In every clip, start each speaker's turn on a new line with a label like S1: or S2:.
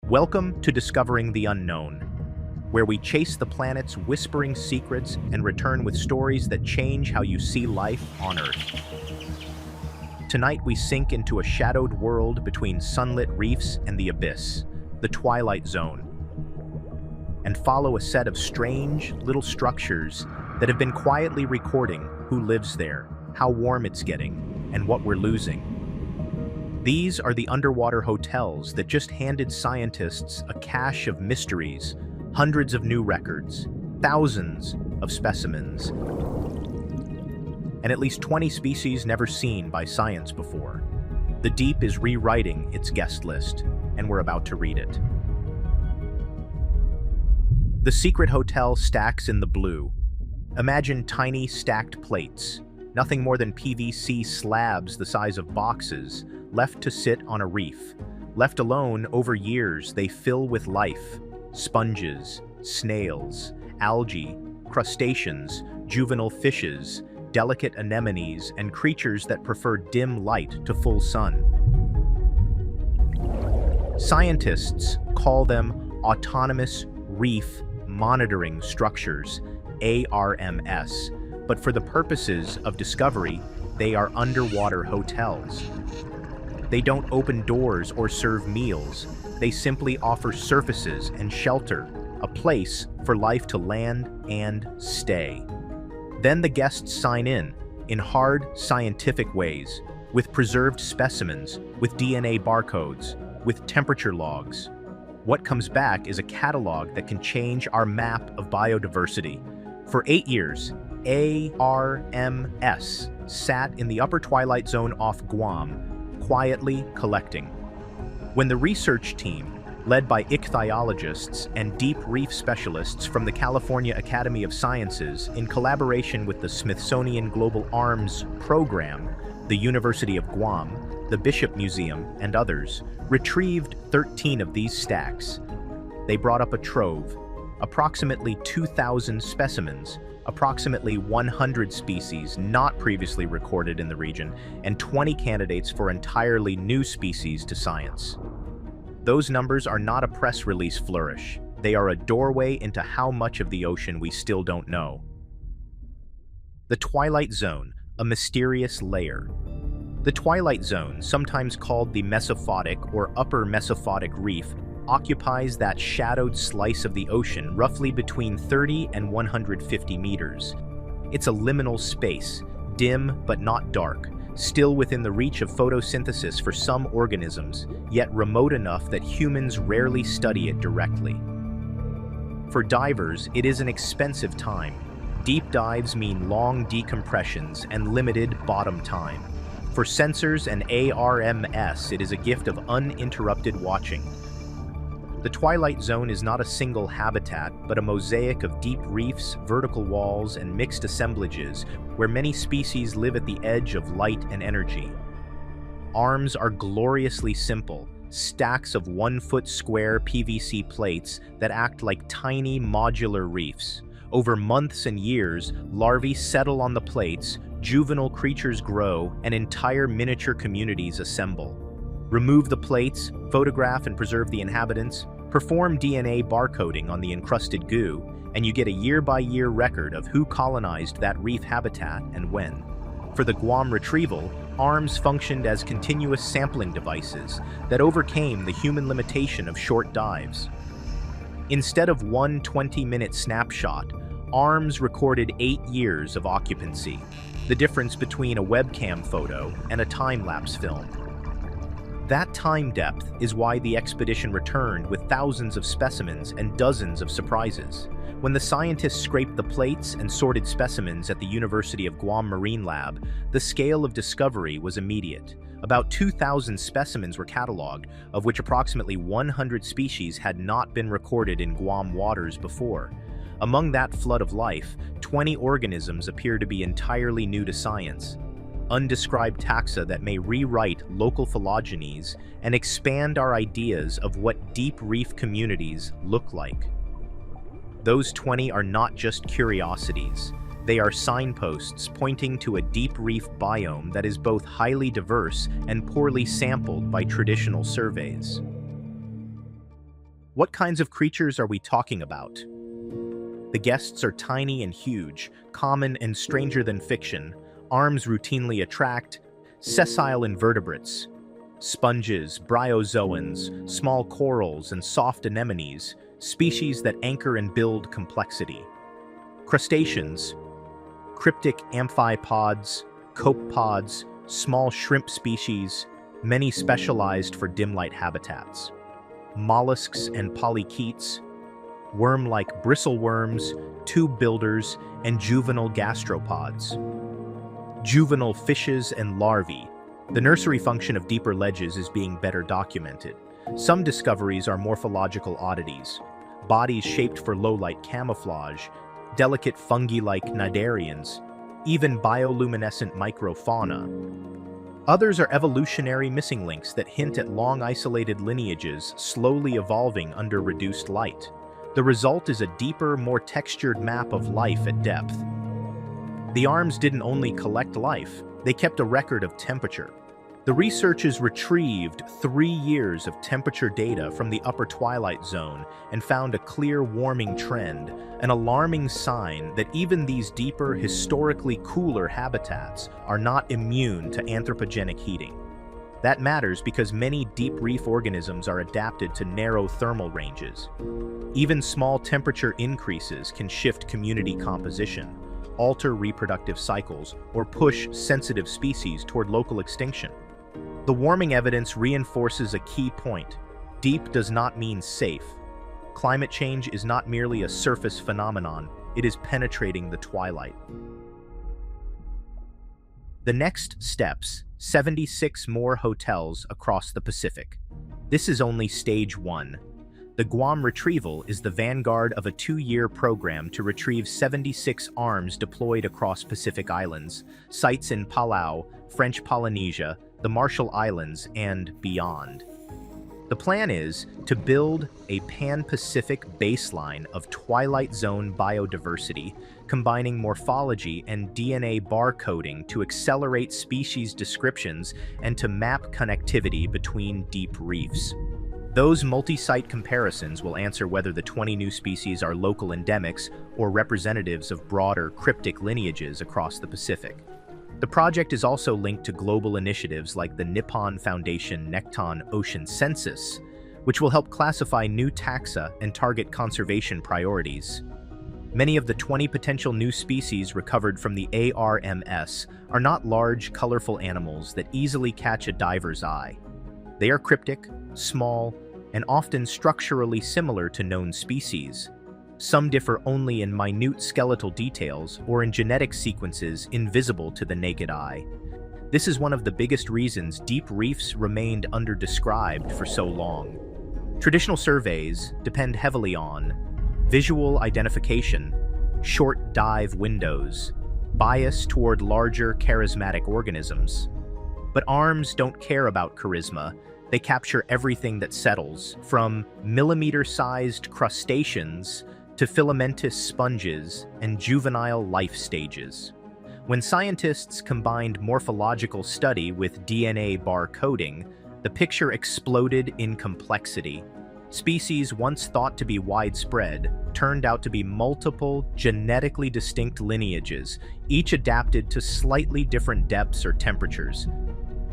S1: Welcome to Discovering the Unknown, where we chase the planet's whispering secrets and return with stories that change how you see life on Earth. Tonight we sink into a shadowed world between sunlit reefs and the abyss, the Twilight Zone, and follow a set of strange little structures that have been quietly recording who lives there, how warm it's getting, and what we're losing. These are the underwater hotels that just handed scientists a cache of mysteries, hundreds of new records, thousands of specimens, and at least 20 species never seen by science before. The deep is rewriting its guest list, and we're about to read it. The secret hotel stacks in the blue. Imagine tiny stacked plates, nothing more than PVC slabs the size of boxes, left to sit on a reef. Left alone, over years, they fill with life. Sponges, snails, algae, crustaceans, juvenile fishes, delicate anemones, and creatures that prefer dim light to full sun. Scientists call them Autonomous Reef Monitoring Structures, ARMS, but for the purposes of discovery, they are underwater hotels. They don't open doors or serve meals. They simply offer surfaces and shelter, a place for life to land and stay. Then the guests sign in hard scientific ways, with preserved specimens, with DNA barcodes, with temperature logs. What comes back is a catalog that can change our map of biodiversity. For 8 years, ARMS sat in the upper Twilight Zone off Guam, quietly collecting. When the research team, led by ichthyologists and deep reef specialists from the California Academy of Sciences in collaboration with the Smithsonian Global Arms Program, the University of Guam, the Bishop Museum, and others, retrieved 13 of these stacks, they brought up a trove, approximately 2,000 specimens, approximately 100 species not previously recorded in the region, and 20 candidates for entirely new species to science. Those numbers are not a press release flourish. They are a doorway into how much of the ocean we still don't know. The Twilight Zone, a mysterious layer. The Twilight Zone, sometimes called the Mesophotic or Upper Mesophotic Reef, occupies that shadowed slice of the ocean roughly between 30 and 150 meters. It's a liminal space, dim but not dark, still within the reach of photosynthesis for some organisms, yet remote enough that humans rarely study it directly. For divers, it is an expensive time. Deep dives mean long decompressions and limited bottom time. For sensors and ARMS, it is a gift of uninterrupted watching. The Twilight Zone is not a single habitat, but a mosaic of deep reefs, vertical walls, and mixed assemblages, where many species live at the edge of light and energy. Arms are gloriously simple, stacks of 1-foot square PVC plates that act like tiny modular reefs. Over months and years, larvae settle on the plates, juvenile creatures grow, and entire miniature communities assemble. Remove the plates, photograph and preserve the inhabitants, perform DNA barcoding on the encrusted goo, and you get a year-by-year record of who colonized that reef habitat and when. For the Guam retrieval, ARMS functioned as continuous sampling devices that overcame the human limitation of short dives. Instead of one 20-minute snapshot, ARMS recorded 8 years of occupancy, the difference between a webcam photo and a time-lapse film. That time depth is why the expedition returned with thousands of specimens and dozens of surprises. When the scientists scraped the plates and sorted specimens at the University of Guam Marine Lab, the scale of discovery was immediate. About 2,000 specimens were cataloged, of which approximately 100 species had not been recorded in Guam waters before. Among that flood of life, 20 organisms appear to be entirely new to science. Undescribed taxa that may rewrite local phylogenies and expand our ideas of what deep reef communities look like. Those 20 are not just curiosities. They are signposts pointing to a deep reef biome that is both highly diverse and poorly sampled by traditional surveys. What kinds of creatures are we talking about? The guests are tiny and huge, common and stranger than fiction. Arms routinely attract sessile invertebrates, sponges, bryozoans, small corals, and soft anemones, species that anchor and build complexity. Crustaceans, cryptic amphipods, copepods, small shrimp species, many specialized for dim light habitats. Mollusks and polychaetes, worm-like bristleworms, tube builders, and juvenile gastropods. Juvenile fishes and larvae. The nursery function of deeper ledges is being better documented. Some discoveries are morphological oddities, bodies shaped for low-light camouflage, delicate fungi-like cnidarians, even bioluminescent microfauna. Others are evolutionary missing links that hint at long isolated lineages slowly evolving under reduced light. The result is a deeper, more textured map of life at depth. The arms didn't only collect life, they kept a record of temperature. The researchers retrieved 3 years of temperature data from the upper Twilight zone and found a clear warming trend, an alarming sign that even these deeper, historically cooler habitats are not immune to anthropogenic heating. That matters because many deep reef organisms are adapted to narrow thermal ranges. Even small temperature increases can shift community composition, alter reproductive cycles, or push sensitive species toward local extinction. The warming evidence reinforces a key point. Deep does not mean safe. Climate change is not merely a surface phenomenon, it is penetrating the twilight. The next steps, 76 more hotels across the Pacific. This is only stage 1. The Guam retrieval is the vanguard of a 2-year program to retrieve 76 arms deployed across Pacific Islands, sites in Palau, French Polynesia, the Marshall Islands, and beyond. The plan is to build a pan-Pacific baseline of Twilight Zone biodiversity, combining morphology and DNA barcoding to accelerate species descriptions and to map connectivity between deep reefs. Those multi-site comparisons will answer whether the 20 new species are local endemics or representatives of broader cryptic lineages across the Pacific. The project is also linked to global initiatives like the Nippon Foundation Nekton Ocean Census, which will help classify new taxa and target conservation priorities. Many of the 20 potential new species recovered from the ARMS are not large, colorful animals that easily catch a diver's eye. They are cryptic, small, and often structurally similar to known species. Some differ only in minute skeletal details or in genetic sequences invisible to the naked eye. This is one of the biggest reasons deep reefs remained under-described for so long. Traditional surveys depend heavily on visual identification, short dive windows, bias toward larger charismatic organisms. But arms don't care about charisma. They capture everything that settles, from millimeter-sized crustaceans to filamentous sponges and juvenile life stages. When scientists combined morphological study with DNA barcoding, the picture exploded in complexity. Species once thought to be widespread turned out to be multiple, genetically distinct lineages, each adapted to slightly different depths or temperatures.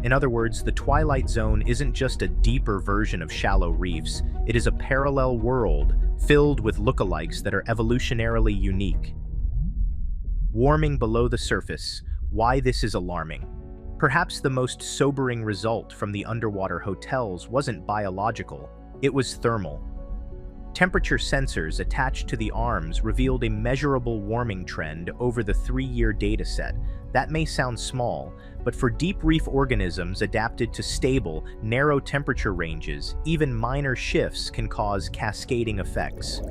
S1: In other words, the Twilight Zone isn't just a deeper version of shallow reefs, it is a parallel world filled with lookalikes that are evolutionarily unique. Warming below the surface, why this is alarming. Perhaps the most sobering result from the underwater hotels wasn't biological, it was thermal. Temperature sensors attached to the arms revealed a measurable warming trend over the 3-year dataset. That may sound small, but for deep reef organisms adapted to stable, narrow temperature ranges, even minor shifts can cause cascading effects.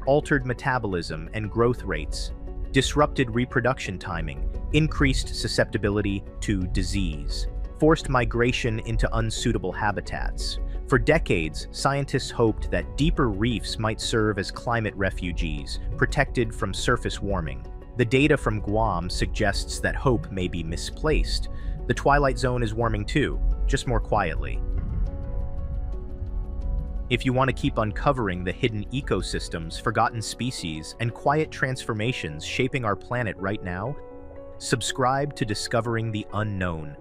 S1: Altered metabolism and growth rates, disrupted reproduction timing, increased susceptibility to disease, forced migration into unsuitable habitats. For decades, scientists hoped that deeper reefs might serve as climate refugees, protected from surface warming. The data from Guam suggests that hope may be misplaced. The Twilight Zone is warming too, just more quietly. If you want to keep uncovering the hidden ecosystems, forgotten species, and quiet transformations shaping our planet right now, subscribe to Discovering the Unknown.